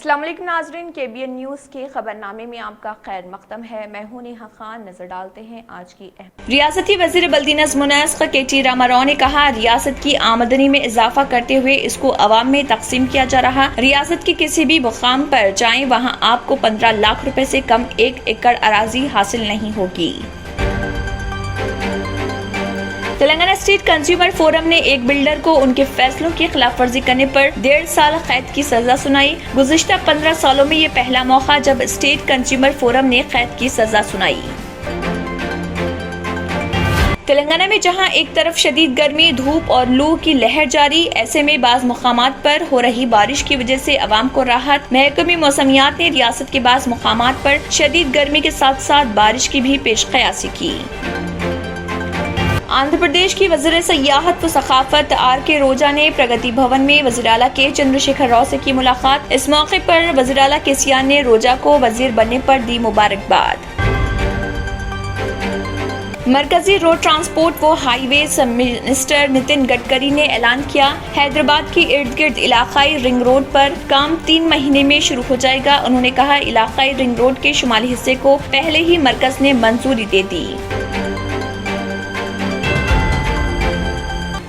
السلام علیکم ناظرین، KBN نیوز کے خبرنامے میں آپ کا خیر مقدم ہے۔ میں ہوں نیہا خان۔ نظر ڈالتے ہیں آج کی اہم۔ ریاستی وزیر بلدی نظم و نسق KT راما راؤ نے کہا، ریاست کی آمدنی میں اضافہ کرتے ہوئے اس کو عوام میں تقسیم کیا جا رہا۔ ریاست کے کسی بھی مقام پر جائیں، وہاں آپ کو 15 لاکھ روپے سے کم 1 ایکڑ اراضی حاصل نہیں ہوگی۔ تلنگانہ اسٹیٹ کنزیومر فورم نے ایک بلڈر کو ان کے فیصلوں کی خلاف ورزی کرنے پر 1.5 سال قید کی سزا سنائی۔ گزشتہ 15 سالوں میں یہ پہلا موقع جب اسٹیٹ کنزیومر فورم نے قید کی سزا سنائی۔ تلنگانہ میں جہاں ایک طرف شدید گرمی، دھوپ اور لو کی لہر جاری، ایسے میں بعض مقامات پر ہو رہی بارش کی وجہ سے عوام کو راحت۔ محکمہ موسمیات نے ریاست کے بعض مقامات پر شدید گرمی کے ساتھ ساتھ بارش کی بھی پیش قیاسی کی۔ آندھرا پردیش کی وزیر سیاحت و ثقافت RK روجا نے پرگتی بھون میں وزیر اعلیٰ کے چندر شیکھر راؤ سے کی ملاقات۔ اس موقع پر وزیر اعلیٰ KCR نے روجا کو وزیر بننے پر دی مبارکباد۔ مرکزی روڈ ٹرانسپورٹ و ہائی ویز منسٹر نتن گڈکری نے اعلان کیا، حیدرآباد کی ارد گرد علاقائی رنگ روڈ پر کام 3 مہینے میں شروع ہو جائے گا۔ انہوں نے کہا، علاقائی رنگ روڈ کے شمالی حصے کو پہلے ہی مرکز نے منظوری دے دی۔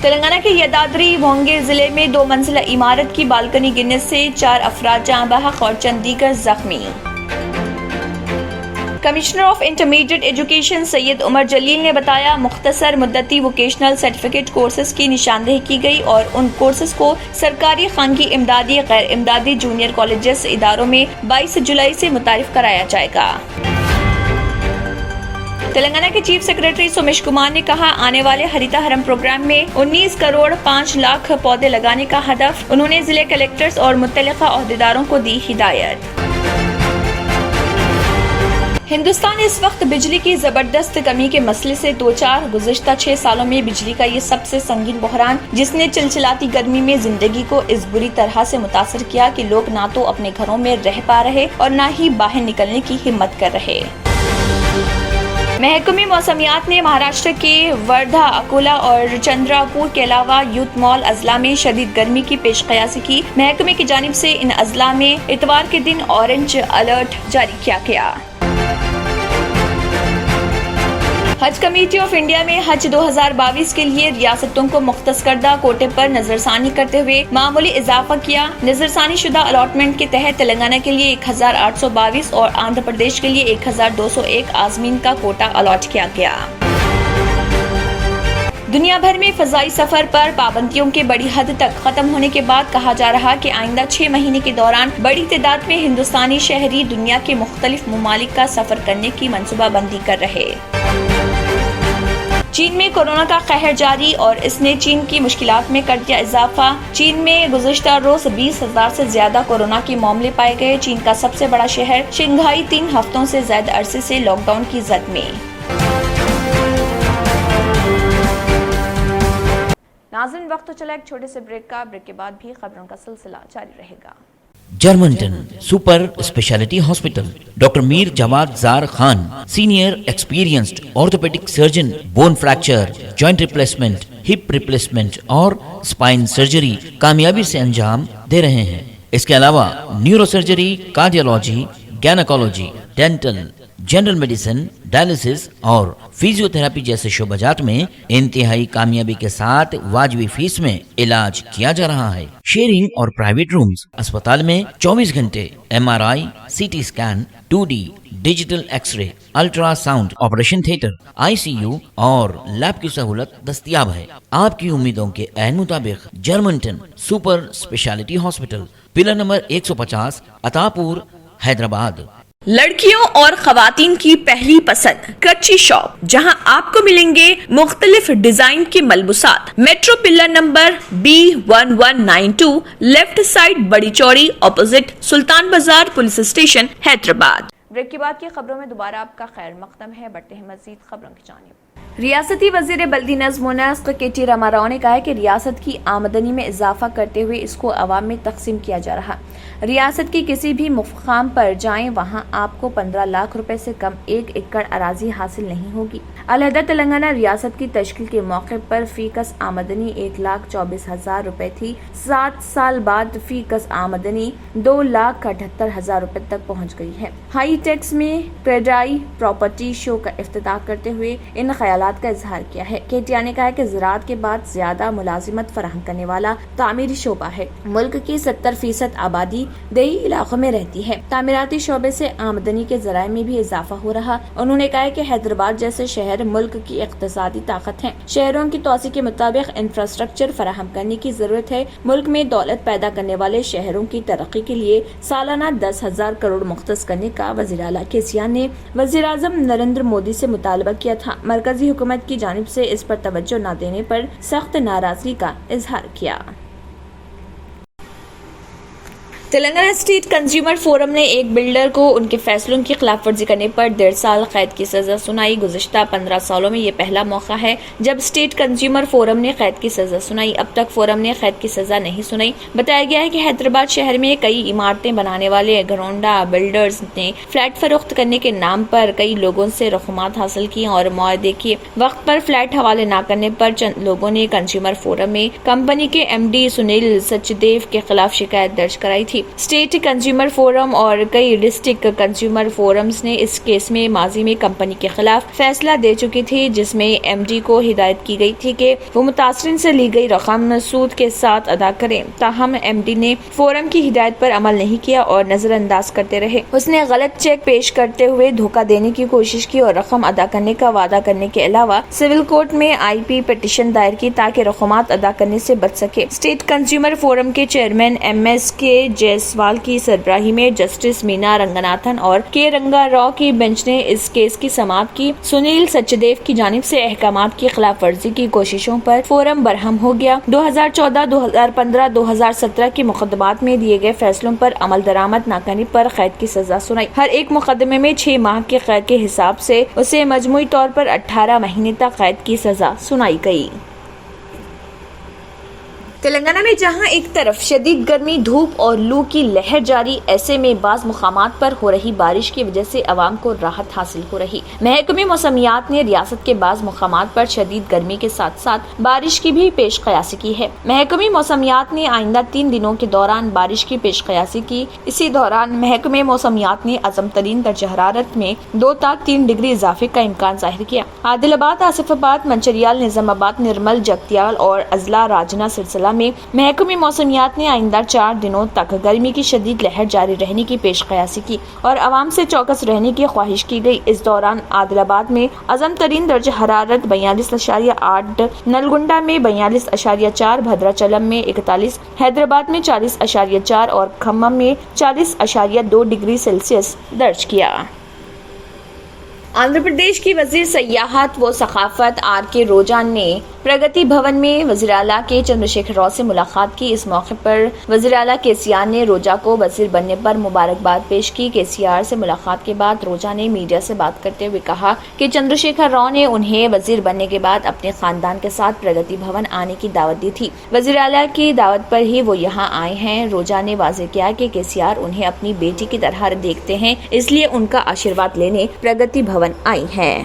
تلنگانہ کے یدادری بھونگیر ضلع میں 2 منزلہ عمارت کی بالکنی گرنے سے 4 افراد جاں بحق اور چند دیگر زخمی۔ کمشنر آف انٹرمیڈیٹ ایجوکیشن سید عمر جلیل نے بتایا، مختصر مدتی ووکیشنل سرٹیفکیٹ کورسز کی نشاندہی کی گئی اور ان کورسز کو سرکاری، خانگی، امدادی، غیر امدادی جونیئر کالجز اداروں میں 22 جولائی سے متعارف کرایا جائے گا۔ تلنگانہ کے چیف سیکرٹری سومیش کمار نے کہا، آنے والے ہریتا ہرم پروگرام میں 19 کروڑ 5 لاکھ پودے لگانے کا ہدف۔ انہوں نے ضلع کلکٹرز اور متعلقہ عہدیداروں کو دی ہدایت۔ ہندوستان اس وقت بجلی کی زبردست کمی کے مسئلے سے دوچار۔ گزشتہ 6 سالوں میں بجلی کا یہ سب سے سنگین بحران، جس نے چلچلاتی گرمی میں زندگی کو اس بری طرح سے متاثر کیا کہ لوگ نہ تو اپنے گھروں میں رہ پا رہے اور نہ ہی باہر نکلنے کی ہمت کر رہے۔ محکمہ موسمیات نے مہاراشٹر کے وردھا، اکولا اور چندرا پور کے علاوہ یوت مال اضلاع میں شدید گرمی کی پیش قیاسی کی۔ محکمے کی جانب سے ان اضلاع میں اتوار کے دن اورنج الرٹ جاری کیا گیا۔ حج کمیٹی آف انڈیا میں حج 2022 کے لیے ریاستوں کو مختص کردہ کوٹے پر نظر ثانی کرتے ہوئے معمولی اضافہ کیا۔ نظر ثانی شدہ الاٹمنٹ کے تحت تلنگانہ کے لیے 1822 اور آندھرا پردیش کے لیے 1201 عازمین کا کوٹا الاٹ کیا گیا۔ دنیا بھر میں فضائی سفر پر پابندیوں کے بڑی حد تک ختم ہونے کے بعد کہا جا رہا کہ آئندہ 6 مہینے کے دوران بڑی تعداد میں ہندوستانی شہری دنیا کے مختلف ممالک کا سفر کرنے کی منصوبہ بندی کر رہے۔ چین میں کورونا کا قہر جاری اور اس نے چین کی مشکلات میں کر دیا اضافہ۔ چین میں گزشتہ روز 20,000 سے زیادہ کورونا کے معاملے پائے گئے۔ چین کا سب سے بڑا شہر شنگھائی 3 ہفتوں سے زیادہ عرصے سے لاک ڈاؤن کی زد میں۔ ناظرین، وقت تو چلا ایک چھوٹے سے بریک کا۔ بریک کے بعد بھی خبروں کا سلسلہ جاری رہے گا۔ Germanten super speciality hospital, doctor Mir Jawad Zar Khan, senior experienced orthopaedic surgeon, bone fracture, joint replacement, hip replacement اور اسپائن سرجری کامیابی سے انجام دے رہے ہیں۔ اس کے علاوہ neuro surgery, cardiology, gynaecology, dental, general medicine, dialysis اور فزیو تھراپی جیسے شعبہ جات میں انتہائی کامیابی کے ساتھ واجبی فیس میں علاج کیا جا رہا ہے۔ شیئرنگ اور پرائیویٹ رومز، اسپتال میں 24 گھنٹے MRI، CT scan, 2D digital X ray, ultra sound, operation theatre, ICU اور لیب کی سہولت دستیاب ہے۔ آپ کی امیدوں کے عین مطابق Germanten super speciality hospital, pillar number 150، Attapur, Hyderabad. لڑکیوں اور خواتین کی پہلی پسند کچی شاپ، جہاں آپ کو ملیں گے مختلف ڈیزائن کے ملبوسات۔ Metro pillar number B1192، left side, بڑی چوڑی، اپوزٹ سلطان بازار پولیس اسٹیشن، حیدرآباد۔ بریک کے بعد کی خبروں میں دوبارہ آپ کا خیر مقدم ہے۔ بڑھتے ہیں مزید خبروں کی جانب۔ ریاستی وزیر بلدی نظم و نسق کے راما راؤ نے کہا ہے کہ ریاست کی آمدنی میں اضافہ کرتے ہوئے اس کو عوام میں تقسیم کیا جا رہا۔ ریاست کی کسی بھی مقام پر جائیں وہاں آپ کو 15 لاکھ روپے سے کم 1 ایکڑ اراضی حاصل نہیں ہوگی۔ علیحدہ تلنگانہ ریاست کی تشکیل کے موقع پر فی کس آمدنی 1,24,000 روپے تھی۔ 7 سال بعد فی کس آمدنی 2,78,000 روپے تک پہنچ گئی ہے۔ ہائی ٹیکس میں کریڈائی پراپرٹی شو کا افتتاح کرتے ہوئے ان خیالات کا اظہار کیا ہے۔ کیٹیا نے کہا ہے کہ زراعت کے بعد زیادہ ملازمت فراہم کرنے والا تعمیری شعبہ ہے۔ ملک کی 70% آبادی دیہی علاقوں میں رہتی ہے۔ تعمیراتی شعبے سے آمدنی کے ذرائع میں بھی اضافہ ہو رہا۔ انہوں نے کہا کہ حیدرآباد جیسے شہر ملک کی اقتصادی طاقت ہیں۔ شہروں کی توسیع کے مطابق انفراسٹرکچر فراہم کرنے کی ضرورت ہے۔ ملک میں دولت پیدا کرنے والے شہروں کی ترقی کے لیے سالانہ 10,000 کروڑ مختص کرنے کا وزیر اعلیٰ کیسیار نے وزیر اعظم نریندر مودی سے مطالبہ کیا تھا۔ مرکزی حکومت کی جانب سے اس پر توجہ نہ دینے پر سخت ناراضگی کا اظہار کیا۔ تلنگانہ اسٹیٹ کنزیومر فورم نے ایک بلڈر کو ان کے فیصلوں کی خلاف ورزی کرنے پر 1.5 سال قید کی سزا سنائی۔ گزشتہ 15 سالوں میں یہ پہلا موقع ہے جب اسٹیٹ کنزیومر فورم نے قید کی سزا سنائی۔ اب تک فورم نے قید کی سزا نہیں سنائی۔ بتایا گیا ہے کہ حیدرآباد شہر میں کئی عمارتیں بنانے والے گھرونڈا بلڈرز نے فلیٹ فروخت کرنے کے نام پر کئی لوگوں سے رقومات حاصل کی اور معاہدے کے وقت پر فلیٹ حوالے نہ کرنے پر چند لوگوں نے کنزیومر فورم میں کمپنی کے MD سنیل سچدیو کے خلاف شکایت درج کرائی تھی۔ اسٹیٹ کنزیومر فورم اور کئی ڈسٹرکٹ کنزیومر فورمز نے اس کیس میں ماضی میں کمپنی کے خلاف فیصلہ دے چکی تھی، جس میں MD کو ہدایت کی گئی تھی کہ وہ متاثرین سے لی گئی رقم سود کے ساتھ ادا کریں۔ تاہم MD نے فورم کی ہدایت پر عمل نہیں کیا اور نظر انداز کرتے رہے۔ اس نے غلط چیک پیش کرتے ہوئے دھوکہ دینے کی کوشش کی اور رقم ادا کرنے کا وعدہ کرنے کے علاوہ سول کورٹ میں IP پٹیشن دائر کی تاکہ رقومات ادا کرنے سے بچ سکے۔ اسٹیٹ کنزیومر فورم کے چیئرمین MSK جیسوال کی سربراہی میں جسٹس مینا رنگناتھن اور K رنگا راؤ کی بینچ نے اس کیس کی سماعت کی۔ سنیل سچدیو کی جانب سے احکامات کی خلاف ورزی کی کوششوں پر فورم برہم ہو گیا۔ 2014، 2015، 2017 کے مقدمات میں دیے گئے فیصلوں پر عمل درآمد نہ کرنے پر قید کی سزا سنائی۔ ہر ایک مقدمے میں 6 ماہ کے قید کے حساب سے اسے مجموعی طور پر 18 مہینے تک قید کی سزا سنائی گئی۔ تلنگانہ میں جہاں ایک طرف شدید گرمی، دھوپ اور لو کی لہر جاری، ایسے میں بعض مقامات پر ہو رہی بارش کی وجہ سے عوام کو راحت حاصل ہو رہی۔ محکمہ موسمیات نے ریاست کے بعض مقامات پر شدید گرمی کے ساتھ ساتھ بارش کی بھی پیش قیاسی کی ہے۔ محکمہ موسمیات نے آئندہ 3 دنوں کے دوران بارش کی پیش قیاسی کی۔ اسی دوران محکمہ موسمیات نے اعظم ترین درجہ حرارت میں 2 تا 3 ڈگری اضافے کا امکان ظاہر کیا۔ عادل آباد، آصف آباد، منچریال، نظام آباد، نرمل، جگتیال اور اضلاع راجنا سلسلہ میں محکمہ موسمیات نے آئندہ 4 دنوں تک گرمی کی شدید لہر جاری رہنے کی پیش قیاسی کی اور عوام سے چوکس رہنے کی خواہش کی گئی۔ اس دوران عادل آباد میں اعظم ترین درجہ حرارت 42.8، نلگنڈا میں 42.4، بھدراچلم میں 41، حیدرآباد میں 40.4 اور کھمم میں 40.2 ڈگری سیلسیس درج کیا۔ آندھرا پردیش کی وزیر سیاحت و ثقافت RK روجا نے پرگتی بھون میں وزیر اعلیٰ کے چندر شیکھر راؤ سے ملاقات کی۔ اس موقع پر وزیر اعلیٰ کیسیار نے روجا کو وزیر بننے پر مبارکباد پیش کی۔ کیسیار سے ملاقات کے بعد روجا نے میڈیا سے بات کرتے ہوئے کہا کہ چندر شیکھر راؤ نے انہیں وزیر بننے کے بعد اپنے خاندان کے ساتھ پرگتی بھون آنے کی دعوت دی تھی۔ وزیر اعلیٰ کی دعوت پر ہی وہ یہاں آئے ہیں۔ روجا نے واضح کیا کہ کیسیار انہیں اپنی بیٹی کی طرح دیکھتے ہیں، اس لیے ان کا آشیرواد لینے پرگتی بھون آئی ہیں۔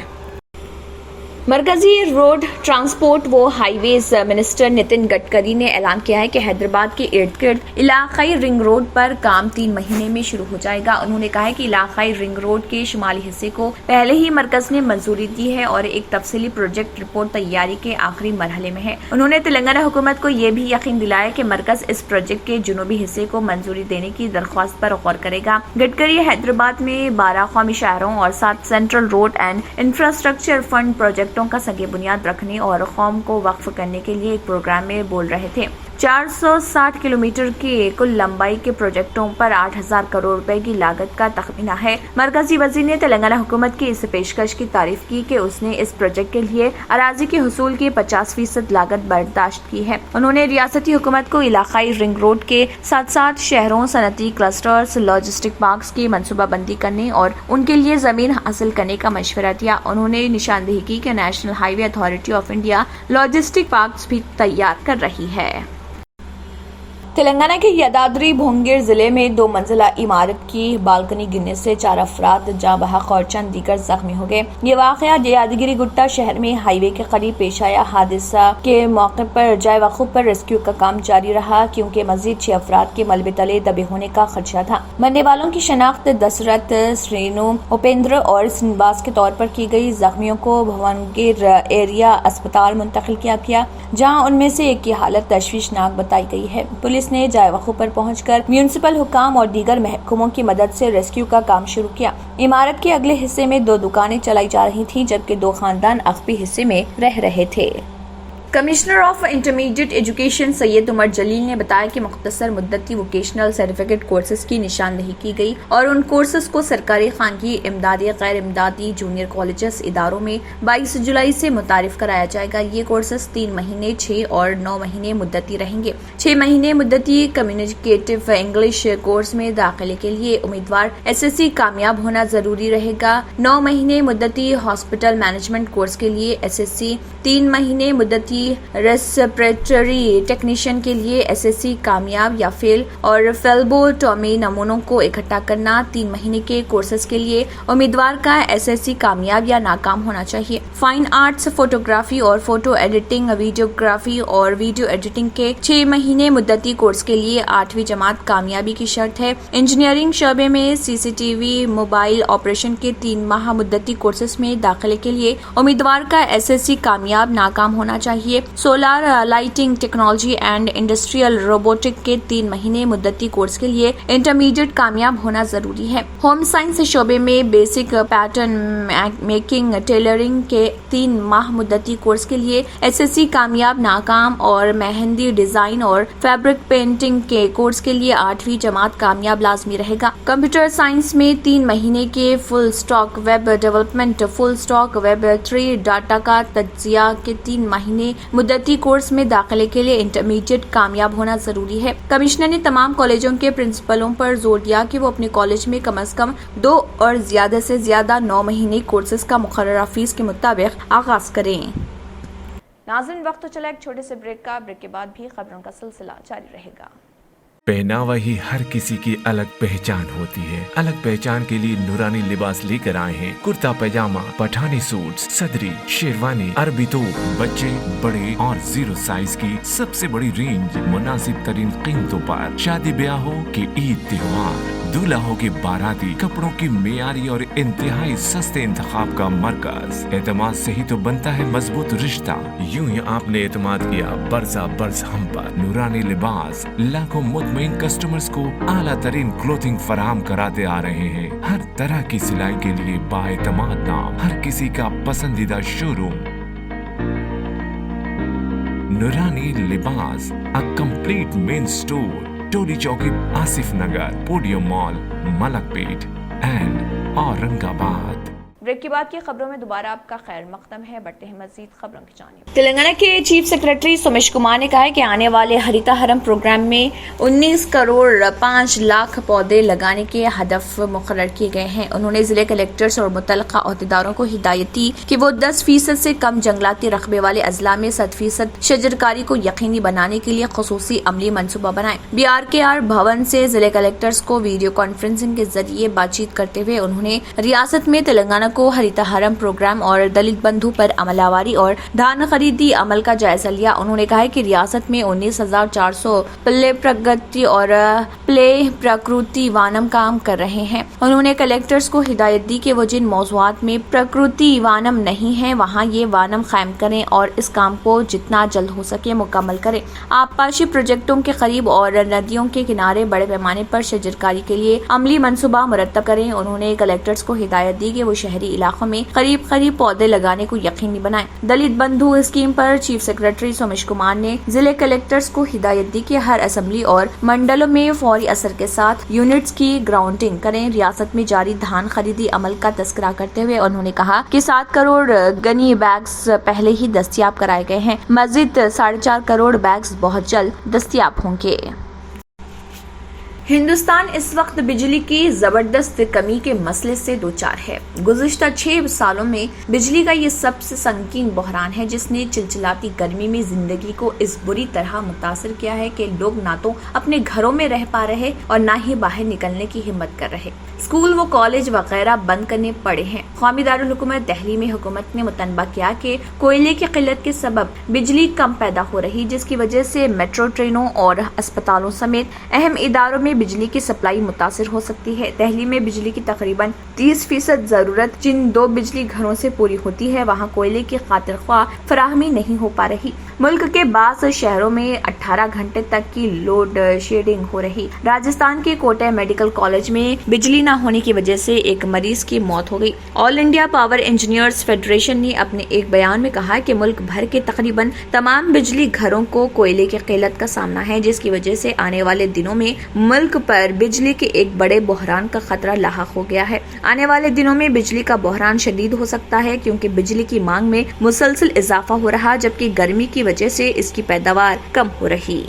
مرکزی روڈ ٹرانسپورٹ و ہائی ویز منسٹر نتن گڈکری نے اعلان کیا ہے کہ حیدرآباد کے ارد گرد علاقائی رنگ روڈ پر کام 3 مہینے میں شروع ہو جائے گا۔ انہوں نے کہا ہے کہ علاقائی رنگ روڈ کے شمالی حصے کو پہلے ہی مرکز نے منظوری دی ہے اور ایک تفصیلی پروجیکٹ رپورٹ تیاری کے آخری مرحلے میں ہے۔ انہوں نے تلنگانہ حکومت کو یہ بھی یقین دلایا کہ مرکز اس پروجیکٹ کے جنوبی حصے کو منظوری دینے کی درخواست پر غور کرے گا۔ گڈکری حیدرآباد میں 12 قومی شاہراہوں اور 7 central road and infrastructure fund پروجیکٹوں کا سنگ بنیاد رکھنے اور قوم کو وقف کرنے کے لیے ایک پروگرام میں بول رہے تھے۔ 460 किलोमीटर की कुल लंबाई के प्रोजेक्टों पर 8,000 करोड़ रुपए की लागत का तखमीना है। मरकजी वजीर ने तेलंगाना हुकूमत की इस पेशकश की तारीफ की कि उसने इस प्रोजेक्ट के लिए अराजी के हुसूल की 50% लागत बर्दाश्त की है। उन्होंने रियासती हुकूमत को इलाकाई रिंग रोड के साथ साथ शहरों, सनती क्लस्टर्स, लॉजिस्टिक पार्क्स की मनसूबाबंदी करने और उनके लिए जमीन हासिल करने का मशवरा दिया। उन्होंने निशानदेही की कि national highway authority of India logistic parks भी तैयार कर रही है। तेलंगाना के यादाद्री भुवनगिर जिले में 2 मंजिला इमारत की बालकनी गिरने से 4 अफराद जाँ बहक और चंद दीगर जख्मी हो गए। ये वाकया यादगिरी गुट्टा शहर में हाईवे के करीब पेश आया। हादसा के मौके पर जाए वकूफ पर रेस्क्यू का काम जारी रहा क्योंकि मजीद 6 अफराद के मलबे तले दबे होने का खदशा था। मरने वालों की शनाख्त दशरथ, श्रीनु, उपेंद्र और श्रीनिवास के तौर पर की गई। जख्मियों को भुवनगिर एरिया अस्पताल मुंतकिल किया गया, जहाँ उनमें से एक की हालत तशवीशनाक बताई गई है। पुलिस ने जाए वकूफ पर पहुंचकर म्यूनिसिपल हुकाम और दीगर महकमों की मदद से रेस्क्यू का काम शुरू किया। इमारत के अगले हिस्से में 2 दुकानें चलाई जा रही थीं, जबकि 2 खानदान अगले हिस्से में रह रहे थे। Commissioner of intermediate education Syed Umar Jaleel ने बताया कि मुख्तसर मुद्दती वोकेशनल सर्टिफिकेट कोर्सेज की निशानदेही की गई और उन कोर्सेज को सरकारी खानगी, इमदादी, गैर इमदादी जूनियर कॉलेजेस इदारों में 22 जुलाई से मुतारिफ कराया जाएगा। ये कोर्सेज 3 महीने, 6 और 9 महीने मुद्दती रहेंगे। 6 महीने मुद्दती कम्युनिकेटिव इंग्लिश कोर्स में दाखिले के लिए उम्मीदवार SSC कामयाब होना जरूरी रहेगा। 9 महीने मुद्दती हॉस्पिटल मैनेजमेंट कोर्स के लिए SSC, 3 महीने मुद्दती रेस्पिरेटरी टेक्नीशियन के लिए SSC कामयाब या फेल और फेल्बोटॉमी नमूनों को इकट्ठा करना। 3 महीने के कोर्सेज के लिए उम्मीदवार का SSC कामयाब या नाकाम होना चाहिए। फाइन आर्ट्स, फोटोग्राफी और फोटो एडिटिंग, वीडियोग्राफी और वीडियो एडिटिंग के 6 महीने मुद्दती कोर्स के लिए 8वीं जमात कामयाबी की शर्त है। इंजीनियरिंग शोबे में CCTV मोबाइल ऑपरेशन के 3 माह मुद्दती कोर्सेज में दाखिले के लिए उम्मीदवार का SSC कामयाब नाकाम होना चाहिए। Solar lighting technology and industrial robotic के 3 महीने मुद्दती कोर्स के लिए इंटरमीडिएट कामयाब होना जरूरी है। होम साइंस शोबे में बेसिक पैटर्न मेकिंग, टेलरिंग के 3 माह मुद्दती कोर्स के लिए SSC कामयाब नाकाम और मेहंदी डिजाइन और फैब्रिक पेंटिंग के कोर्स के लिए 8वीं जमात कामयाब लाजमी रहेगा। कंप्यूटर साइंस में 3 महीने के full stock web development, full stock web 3 data का तज्जिया के 3 महीने मुद्दती कोर्स में दाखिले के लिए इंटरमीडिएट कामयाब होना जरूरी है। कमिश्नर ने तमाम कॉलेजों के प्रिंसिपलों पर जोर दिया कि वो अपने कॉलेज में कम से कम 2 और ज्यादा से ज्यादा 9 महीने कोर्सेज का मुकर्ररा फीस के मुताबिक आगाज करें। नाज़रीन, वक्त तो चला एक छोटे से ब्रेक का। ब्रेक के बाद भी खबरों का सिलसिला जारी रहेगा। पहनावा ही हर किसी की अलग पहचान होती है। अलग पहचान के लिए नूरानी लिबास लेकर आए हैं। कुर्ता पैजामा, पठानी सूट, सदरी, शेरवानी, अरबी तोप, बच्चे, बड़े और 0 साइज की सबसे बड़ी रेंज मुनासिब तरीन कीमतों पर। शादी ब्याह हो कि ईद त्योहार, दूल्हा हो कि बाराती, कपड़ों की मेयारी और इंतहाई सस्ते इंतखाब का मरकज। एतमाद से ही तो बनता है मजबूत रिश्ता। यूं ही आपने एतमाद किया बरसा बरस हम पर। नूरानी लिबास लाखों मुतमईन कस्टमर्स को आला तरीन क्लोथिंग फराहम कराते आ रहे हैं। हर तरह की सिलाई के लिए बाएतमाद नाम, हर किसी का पसंदीदा showroom. Noorani Libas, a complete men store, Toli Chowki, Asif Nagar, podium mall, Malakpet and Aurangabad. Break के बाद की खबरों में दोबारा आपका खैर मकदम है। बढ़ते हैं मजीद खबरों की जानिब। तेलंगाना के चीफ सेक्रेटरी सोमेश कुमार ने कहा है कि आने वाले हरिता हरम प्रोग्राम में 19 करोड़ 5 लाख पौधे लगाने के हदफ मुकर्रर किए गए हैं। उन्होंने जिले कलेक्टर्स और मुतल्लिका अहदेदारों को हिदायत दी कि वो 10% से कम जंगलाती रकबे वाले अजला में 100% शजरकारी को यकीनी बनाने के लिए खसूसी अमली मनसूबा बनाए। BRKR भवन से जिले कलेक्टर्स को वीडियो कॉन्फ्रेंसिंग के जरिए बातचीत करते हुए उन्होंने रियासत में तेलंगाना को हरिता हरम प्रोग्राम और दलित बंधु पर अमलावरी और धान खरीदी अमल का जायजा लिया। उन्होंने कहा कि रियासत में 19,400 प्ले प्रगति और प्ले प्रकृति वानम काम कर रहे हैं। उन्होंने कलेक्टर्स को हिदायत दी कि वो जिन मौजूआत में प्रकृति वानम नहीं है वहाँ ये वानम कायम करें और इस काम को जितना जल्द हो सके मुकम्मल करें। आबपाशी प्रोजेक्टों के करीब और नदियों के किनारे बड़े पैमाने पर शजरकारी के लिए अमली मनसूबा मुरतब करें। उन्होंने कलेक्टर्स को हिदायत दी कि वो शहरी वाले इलाकों में करीब पौधे लगाने को यकीनी बनाएं। दलित बंधु स्कीम पर चीफ सेक्रेटरी सोमेश कुमार ने जिले कलेक्टर्स को हिदायत दी कि हर असेंबली और मंडलों में फौरी असर के साथ यूनिट्स की ग्राउंडिंग करें। रियासत में जारी धान खरीदी अमल का तस्करा करते हुए उन्होंने कहा कि 7 करोड़ गनी बैग्स पहले ही दस्तयाब कराए गए हैं। मजीद 4.5 करोड़ बैग्स बहुत जल्द दस्तयाब होंगे। हिंदुस्तान इस वक्त बिजली की जबरदस्त कमी के मसले से दो चार है। गुज़िश्ता 6 सालों में बिजली का ये सबसे संगीन बहरान है जिसने चिलचिलाती गर्मी में जिंदगी को इस बुरी तरह मुतासर किया है कि लोग ना तो अपने घरों में रह पा रहे और ना ही बाहर निकलने की हिम्मत कर रहे। स्कूल व कॉलेज वगैरह बंद करने पड़े हैं। कौमी दारुल हुकूमत दिल्ली में हुकूमत ने मुतनबा किया कि कोयले की किल्लत के सबब बिजली कम पैदा हो रही, जिसकी वजह से मेट्रो ट्रेनों और अस्पतालों समेत अहम इदारों में बिजली की सप्लाई मुतासिर हो सकती है। दिल्ली में बिजली की तकरीबन 30% जरूरत जिन 2 बिजली घरों से पूरी होती है, वहाँ कोयले की खातिर ख्वाह फराहमी नहीं हो पा रही। मुल्क के बाज़ शहरों में 18 घंटे तक की लोड शेडिंग हो रही। राजस्थान के कोटा मेडिकल कॉलेज में बिजली न होने की वजह से एक मरीज की मौत हो गई। All India power engineers federation ने अपने एक बयान में कहा कि मुल्क भर के तकरीबन तमाम बिजली घरों को कोयले की किल्लत का सामना है, जिसकी वजह से आने वाले दिनों में मुल्क पर बिजली के एक बड़े बहरान का खतरा लाहक हो गया है। आने वाले दिनों में बिजली का बहरान शदीद हो सकता है क्योंकि बिजली की मांग में मुसलसल इजाफा हो रहा, जबकि गर्मी की वजह से इसकी पैदावार कम हो रही।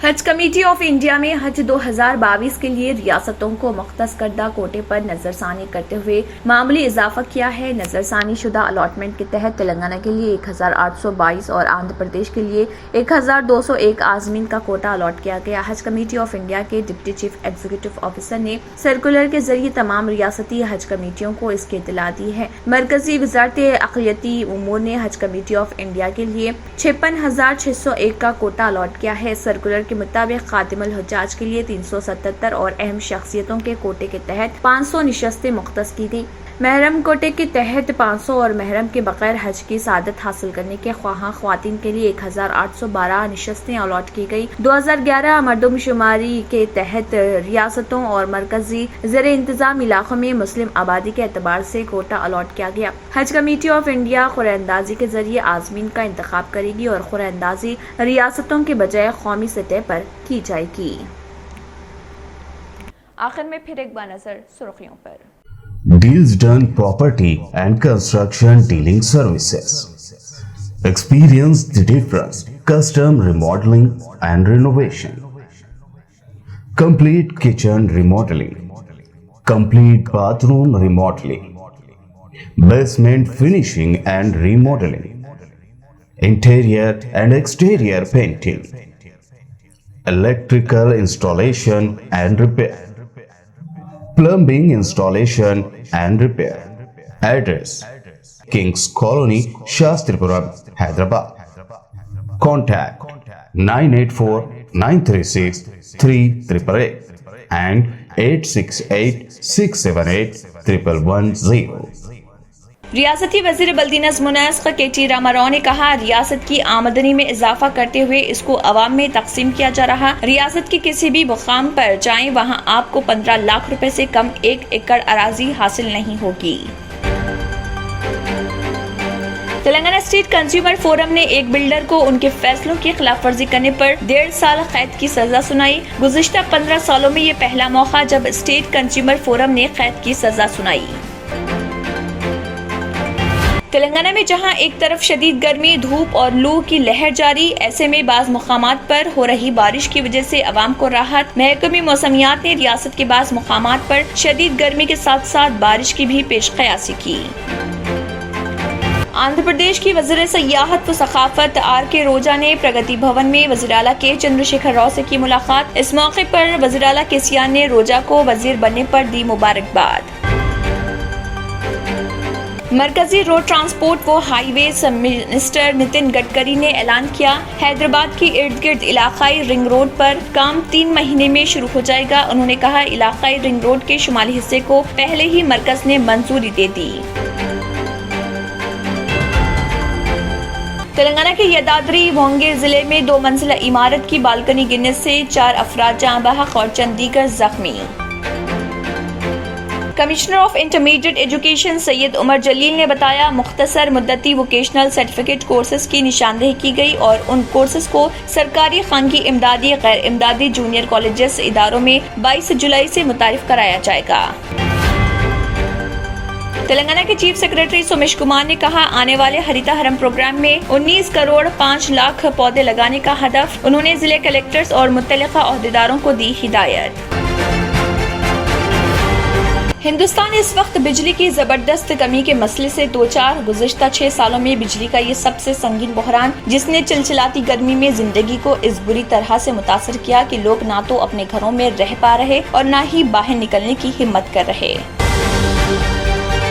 हज कमेटी ऑफ इंडिया में हज 2022 के लिए रियासतों को मुख्तस करदा कोटे पर नजरसानी करते हुए मामूली इजाफा किया है। नजरसानी शुदा अलॉटमेंट के तहत तेलंगाना के लिए 1822 और आंध्र प्रदेश के लिए 1201 आजमीन का कोटा अलॉट किया गया। हज कमेटी ऑफ इंडिया के डिप्टी चीफ एग्जीक्यूटिव ऑफिसर ने सर्कुलर के जरिए तमाम रियासती हज कमेटियों को इसकी इत्तला दी है। मरकजी वजारत अक़लियती उमूर ने हज कमेटी ऑफ इंडिया के लिए 56,601 का कोटा अलॉट किया है। सर्कुलर के मुताबिक खातिमुल हुज्जाज के लिए 377 और अहम शख्सियतों के कोटे के तहत 500 निशस्तें मुख्तस की गई। महरम कोटे के तहत 500 और महरम के बगैर हज की सादत हासिल करने के ख्वाहां ख्वातीन के लिए 1812 निशस्तें अलॉट की गई। 2011 मर्दमशुमारी के तहत रियासतों और मरकजी ज़ेर इंतजाम इलाकों में मुस्लिम आबादी के एतबार से कोटा अलॉट किया गया। हज कमेटी ऑफ इंडिया खुरानंदाजी के जरिए आजमीन का इंतखाब करेगी और खुरानंदाजी रियासतों के बजाय कौमी सतह पर की जाएगी। आखिर में फिर एक बार नजर सुर्खियों पर। Deals done property and construction dealing services. Experience the difference. Custom remodeling and renovation. Complete kitchen remodeling. Complete bathroom remodeling. Basement finishing and remodeling. Interior and exterior painting. Electrical installation and repair. Plumbing installation and repair. Address: Kings Colony, Shastripuram, Hyderabad. Contact 984-936-3888 and 868-678-1110. रियासती वज़ीर बल्दीनस मुनस्क K.T.. Rama Rao ने कहा, रियासत की आमदनी में इजाफा करते हुए इसको अवाम में तकसीम किया जा रहा। रियासत के किसी भी मुकाम पर जाएं, वहां आपको 15 लाख रुपए से कम 1 एकड़ अराजी हासिल नहीं होगी। तेलंगाना स्टेट कंज्यूमर फोरम ने एक बिल्डर को उनके फैसलों की खिलाफ वर्जी करने पर 1.5 साल कैद की सजा सुनाई। गुज़िश्ता 15 सालों में ये पहला मौका जब स्टेट कंज्यूमर फोरम ने कैद की सजा सुनाई। तेलंगाना में जहां एक तरफ शदीद गर्मी, धूप और लू की लहर जारी, ऐसे में बाज़ मुकामात पर हो रही बारिश की वजह से अवाम को राहत। महकमे मौसमियात ने रियासत के बाज़ मुकामात पर शदीद गर्मी के साथ साथ बारिश की भी पेशकयासी की। आंध्र प्रदेश की वज़ीर सयाहत व सखाफत R.K. रोजा ने प्रगति भवन में वज़ीर आला के चंद्रशेखर राव से की मुलाकात। इस मौके पर वज़ीर आला केसीआर ने रोजा को वज़ीर बनने पर दी मुबारकबाद। मरकजी रोड ट्रांसपोर्ट व हाईवेज मिनिस्टर नितिन गडकरी ने ऐलान किया, हैदराबाद के इर्द गिर्द इलाकाई रिंग रोड पर काम 3 महीने में शुरू हो जाएगा। उन्होंने कहा, इलाकाई रिंग रोड के शुमाली हिस्से को पहले ही मरकज ने मंजूरी दे दी। तेलंगाना के यादाद्री भोंगीर जिले में 2 मंजिला इमारत की बालकनी गिरने से 4 अफराद जाँ बहक और चंद दीगर जख्मी। Commissioner of intermediate education Syed Umar Jaleel ने बताया, मुख्तसर मुद्दती वोकेशनल सर्टिफिकेट कोर्सेज की निशानदेही की गई और उन कोर्सेज को सरकारी, खानगी, इमदादी, गैर इमदादी जूनियर कॉलेजेस इदारों में 22 जुलाई से मुतारिफ कराया जाएगा। तेलंगाना के चीफ सेक्रेटरी सोमेश कुमार ने कहा, आने वाले हरिता हरम प्रोग्राम में 19 करोड़ 5 लाख पौधे लगाने का हदफ। उन्होंने जिले कलेक्टर्स और मुत्तलिका ओहदेदारों को दी हिदायत। हिंदुस्तान इस वक्त बिजली की जबरदस्त कमी के मसले से दो चार। गुज़िश्ता 6 सालों में बिजली का ये सबसे संगीन बहरान, जिसने चिलचिलाती गर्मी में जिंदगी को इस बुरी तरह से मुतासर किया कि लोग ना तो अपने घरों में रह पा रहे और ना ही बाहर निकलने की हिम्मत कर रहे।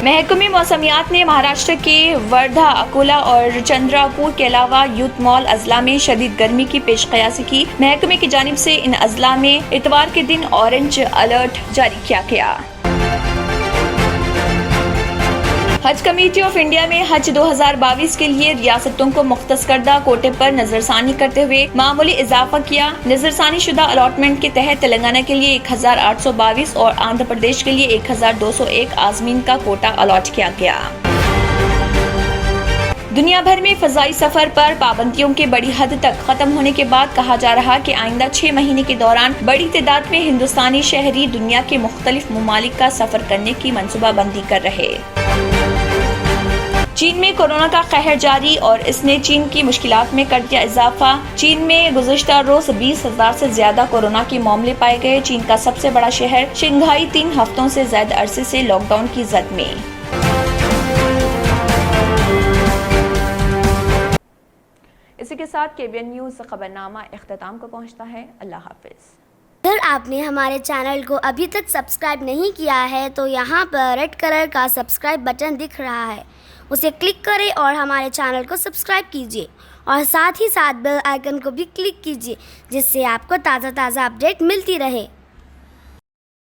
महकमे मौसमियात ने महाराष्ट्र के वर्धा, अकोला और चंद्रापुर के अलावा यूथ मॉल अजला में शदीद गर्मी की पेशकयासी की। महकमे की जानिब से इन अजला में इतवार के दिन ऑरेंज अलर्ट जारी किया गया। हज कमेटी ऑफ इंडिया में हज 2022 के लिए रियासतों को मुख्तस करदा कोटे पर नजरसानी करते हुए मामूली इजाफा किया। नजरसानी शुदा अलॉटमेंट के तहत तेलंगाना के लिए 1822 और आंध्र प्रदेश के लिए 1201 आजमीन का कोटा अलॉट किया गया। दुनिया भर में फजाई सफर पर पाबंदियों के बड़ी हद तक खत्म होने के बाद कहा जा रहा कि आइंदा 6 महीने के दौरान बड़ी तादाद में हिंदुस्तानी शहरी दुनिया के मुख्तलिफ ममालिक का सफर करने की मंसूबाबंदी कर रहे। चीन में कोरोना का कहर जारी और इसने चीन की मुश्किलात में कर दिया इजाफा। चीन में गुज़िश्ता रोज 20,000 से ज्यादा कोरोना के मामले पाए गए। चीन का सबसे बड़ा शहर शंघाई 3 हफ्तों से ज्यादा अरसे से लॉकडाउन की जद में। इसी के साथ केबीएन न्यूज खबरनामा इख्तिताम को पहुंचता है। अल्लाह हाफिज। अगर आपने हमारे चैनल को अभी तक सब्सक्राइब नहीं किया है तो यहाँ पर रेड कलर का सब्सक्राइब बटन दिख रहा है, उसे क्लिक करें और हमारे चैनल को सब्सक्राइब कीजिए और साथ ही साथ बेल आइकन को भी क्लिक कीजिए, जिससे आपको ताज़ा अपडेट मिलती रहे।